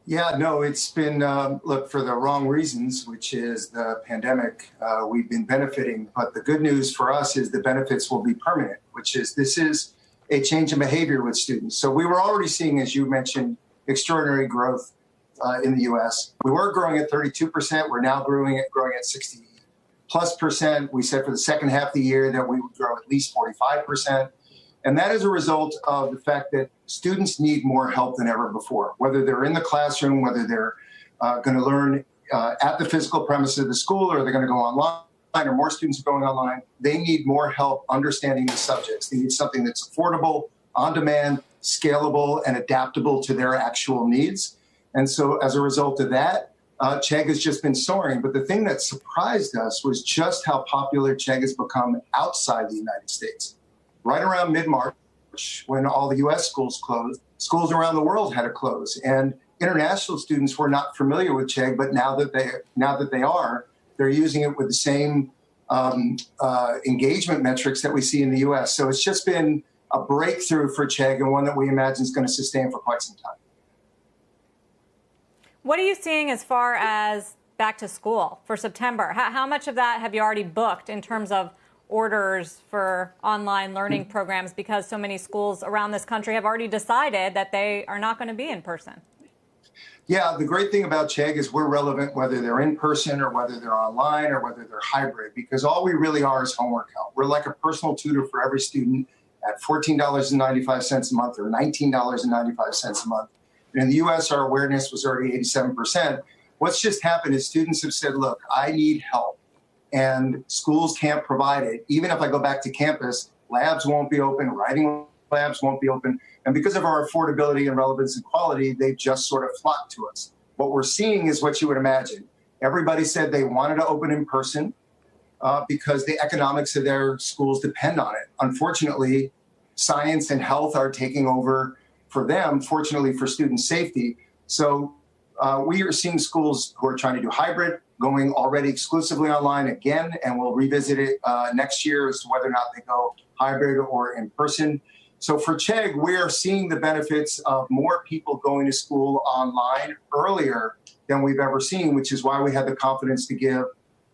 Yeah, no, it's been, look, for the wrong reasons, which is the pandemic, we've been benefiting. But the good news for us is the benefits will be permanent, which is this is a change in behavior with students. So we were already seeing, as you mentioned, extraordinary growth in the U.S. We were growing at 32%. We're now growing at 60+%. We said for the second half of the year that we would grow at least 45%. And that is a result of the fact that students need more help than ever before, whether they're in the classroom, whether they're going to learn at the physical premises of the school, or they're going to go online, or more students are going online. They need more help understanding the subjects. They need something that's affordable, on demand, scalable, and adaptable to their actual needs. And so as a result of that, Chegg has just been soaring. But the thing that surprised us was just how popular Chegg has become outside the United States. Right around mid-March, when all the U.S. schools closed, schools around the world had to close. And international students were not familiar with Chegg, but now that they are, they're using it with the same engagement metrics that we see in the U.S. So it's just been a breakthrough for Chegg, and one that we imagine is going to sustain for quite some time. What are you seeing as far as back to school for September? How much of that have you already booked in terms of orders for online learning programs, because so many schools around this country have already decided that they are not going to be in person? Yeah, the great thing about Chegg is we're relevant whether they're in person or whether they're online or whether they're hybrid, because all we really are is homework help. We're like a personal tutor for every student at $14.95 a month or $19.95 a month. And in the U.S., our awareness was already 87%. What's just happened is students have said, look, I need help. And schools can't provide it. Even if I go back to campus, labs won't be open, writing labs won't be open. And because of our affordability and relevance and quality, they've just sort of flocked to us. What we're seeing is what you would imagine. Everybody said they wanted to open in person because the economics of their schools depend on it. Unfortunately, science and health are taking over for them, fortunately for student safety. So we are seeing schools who are trying to do hybrid, going already exclusively online again, and we'll revisit it next year as to whether or not they go hybrid or in person. So for Chegg, we are seeing the benefits of more people going to school online earlier than we've ever seen, which is why we had the confidence to give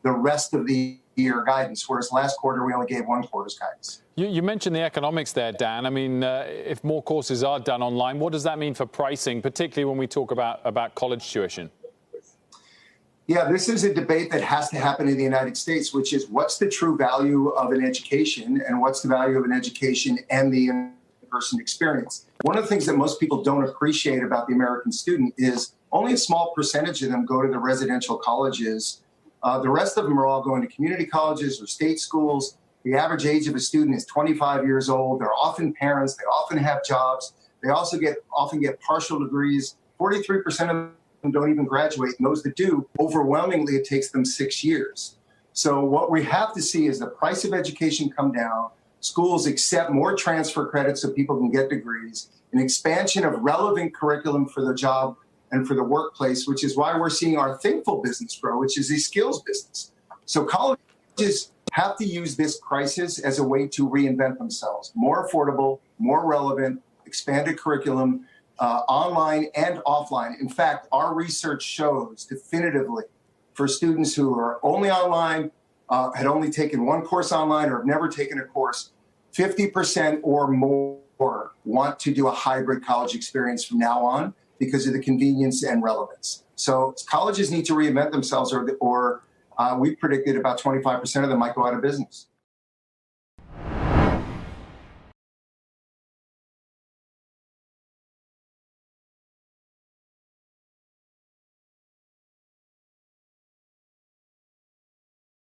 the rest of the year guidance, whereas last quarter we only gave one quarter's guidance. You mentioned the economics there, Dan. I mean, if more courses are done online, what does that mean for pricing, particularly when we talk about college tuition? Yeah, this is a debate that has to happen in the United States, which is what's the true value of an education and what's the value of an education and the in-person experience. One of the things that most people don't appreciate about the American student is only a small percentage of them go to the residential colleges. The rest of them are all going to community colleges or state schools. The average age of a student is 25 years old. They're often parents. They often have jobs. They also often get partial degrees. 43% of them don't even graduate, and those that do, overwhelmingly, it takes them 6 years. So what we have to see is the price of education come down, schools accept more transfer credits so people can get degrees, an expansion of relevant curriculum for the job and for the workplace, which is why we're seeing our Thinkful business grow, which is a skills business. So colleges have to use this crisis as a way to reinvent themselves. More affordable, more relevant, expanded curriculum, online and offline. In fact, our research shows definitively for students who are only online, had only taken one course online or have never taken a course, 50% or more want to do a hybrid college experience from now on because of the convenience and relevance. So colleges need to reinvent themselves, or we predicted about 25% of them might go out of business.